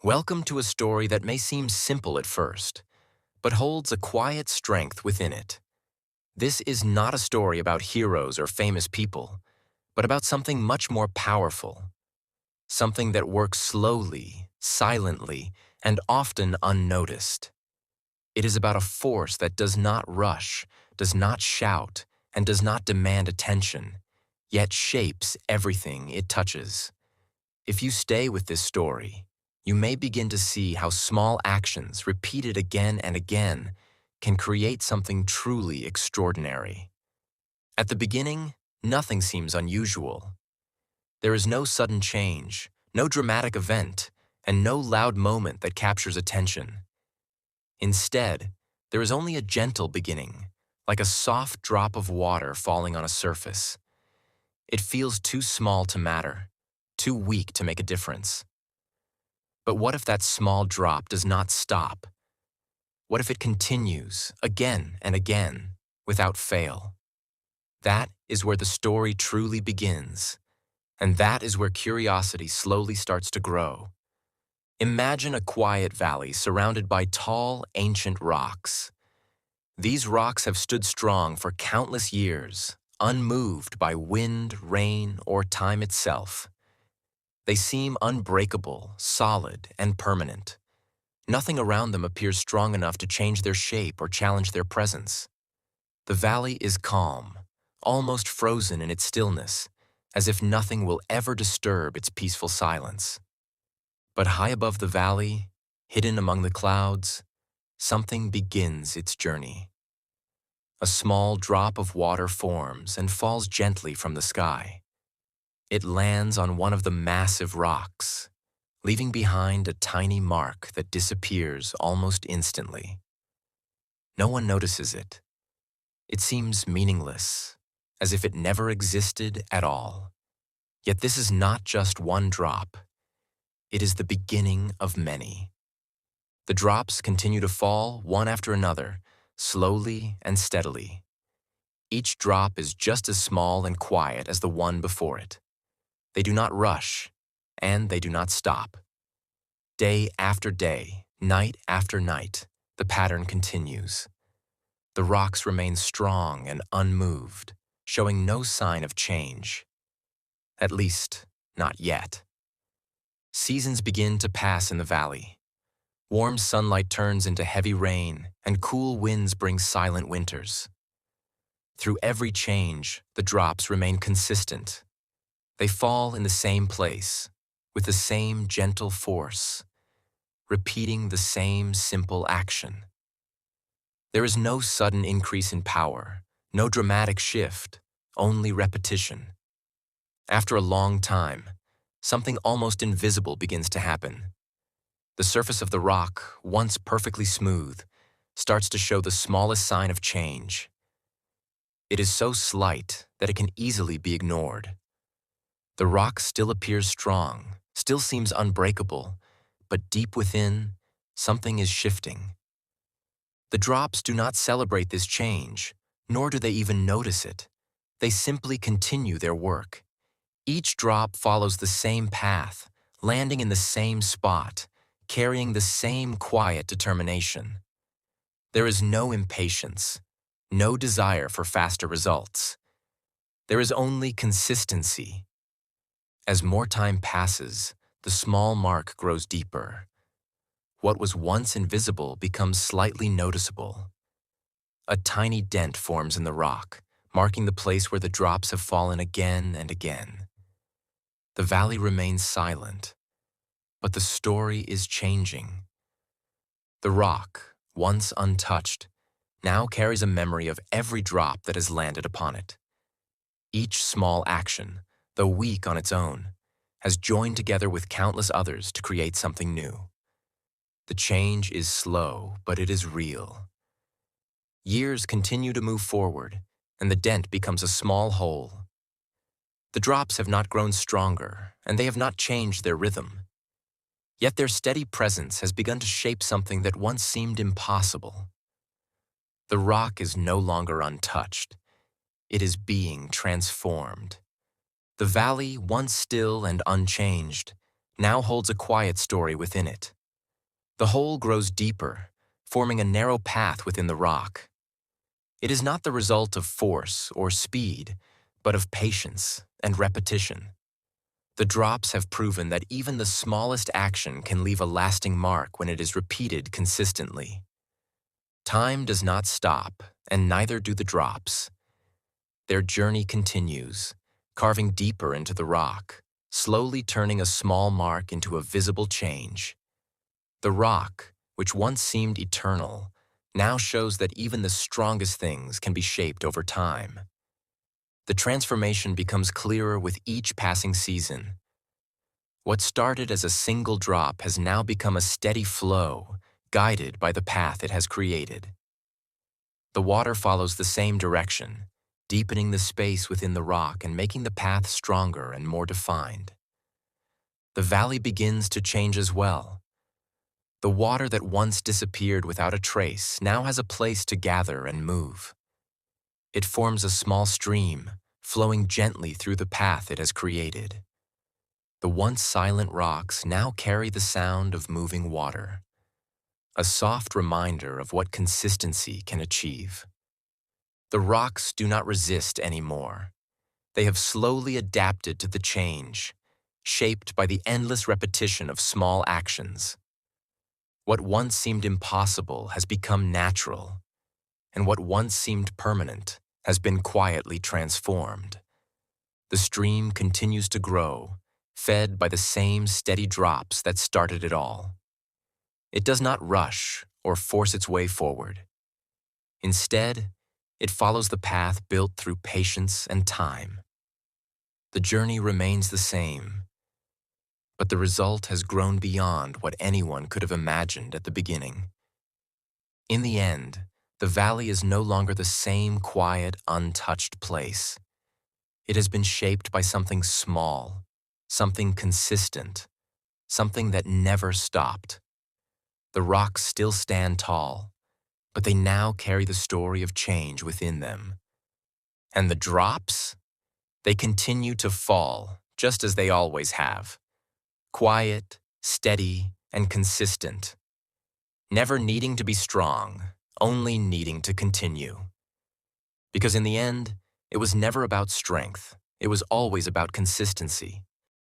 Welcome to a story that may seem simple at first, but holds a quiet strength within it. This is not a story about heroes or famous people, but about something much more powerful, something that works slowly, silently, and often unnoticed. It is about a force that does not rush, does not shout, and does not demand attention, yet shapes everything it touches. If you stay with this story, you may begin to see how small actions, repeated again and again, can create something truly extraordinary. At the beginning, nothing seems unusual. There is no sudden change, no dramatic event, and no loud moment that captures attention. Instead, there is only a gentle beginning, like a soft drop of water falling on a surface. It feels too small to matter, too weak to make a difference. But what if that small drop does not stop? What if it continues again and again without fail? That is where the story truly begins, and that is where curiosity slowly starts to grow. Imagine a quiet valley surrounded by tall, ancient rocks. These rocks have stood strong for countless years, unmoved by wind, rain, or time itself. They seem unbreakable, solid, and permanent. Nothing around them appears strong enough to change their shape or challenge their presence. The valley is calm, almost frozen in its stillness, as if nothing will ever disturb its peaceful silence. But high above the valley, hidden among the clouds, something begins its journey. A small drop of water forms and falls gently from the sky. It lands on one of the massive rocks, leaving behind a tiny mark that disappears almost instantly. No one notices it. It seems meaningless, as if it never existed at all. Yet this is not just one drop. It is the beginning of many. The drops continue to fall one after another, slowly and steadily. Each drop is just as small and quiet as the one before it. They do not rush, and they do not stop. Day after day, night after night, the pattern continues. The rocks remain strong and unmoved, showing no sign of change. At least, not yet. Seasons begin to pass in the valley. Warm sunlight turns into heavy rain, and cool winds bring silent winters. Through every change, the drops remain consistent. They fall in the same place, with the same gentle force, repeating the same simple action. There is no sudden increase in power, no dramatic shift, only repetition. After a long time, something almost invisible begins to happen. The surface of the rock, once perfectly smooth, starts to show the smallest sign of change. It is so slight that it can easily be ignored. The rock still appears strong, still seems unbreakable, but deep within, something is shifting. The drops do not celebrate this change, nor do they even notice it. They simply continue their work. Each drop follows the same path, landing in the same spot, carrying the same quiet determination. There is no impatience, no desire for faster results. There is only consistency. As more time passes, the small mark grows deeper. What was once invisible becomes slightly noticeable. A tiny dent forms in the rock, marking the place where the drops have fallen again and again. The valley remains silent, but the story is changing. The rock, once untouched, now carries a memory of every drop that has landed upon it. Each small action, though weak on its own, has joined together with countless others to create something new. The change is slow, but it is real. Years continue to move forward, and the dent becomes a small hole. The drops have not grown stronger, and they have not changed their rhythm. Yet their steady presence has begun to shape something that once seemed impossible. The rock is no longer untouched. It is being transformed. The valley, once still and unchanged, now holds a quiet story within it. The hole grows deeper, forming a narrow path within the rock. It is not the result of force or speed, but of patience and repetition. The drops have proven that even the smallest action can leave a lasting mark when it is repeated consistently. Time does not stop, and neither do the drops. Their journey continues, carving deeper into the rock, slowly turning a small mark into a visible change. The rock, which once seemed eternal, now shows that even the strongest things can be shaped over time. The transformation becomes clearer with each passing season. What started as a single drop has now become a steady flow, guided by the path it has created. The water follows the same direction, deepening the space within the rock and making the path stronger and more defined. The valley begins to change as well. The water that once disappeared without a trace now has a place to gather and move. It forms a small stream, flowing gently through the path it has created. The once silent rocks now carry the sound of moving water, a soft reminder of what consistency can achieve. The rocks do not resist anymore. They have slowly adapted to the change, shaped by the endless repetition of small actions. What once seemed impossible has become natural, and what once seemed permanent has been quietly transformed. The stream continues to grow, fed by the same steady drops that started it all. It does not rush or force its way forward. Instead, it follows the path built through patience and time. The journey remains the same, but the result has grown beyond what anyone could have imagined at the beginning. In the end, the valley is no longer the same quiet, untouched place. It has been shaped by something small, something consistent, something that never stopped. The rocks still stand tall, but they now carry the story of change within them. And the drops? They continue to fall, just as they always have. Quiet, steady, and consistent. Never needing to be strong, only needing to continue. Because in the end, it was never about strength. It was always about consistency.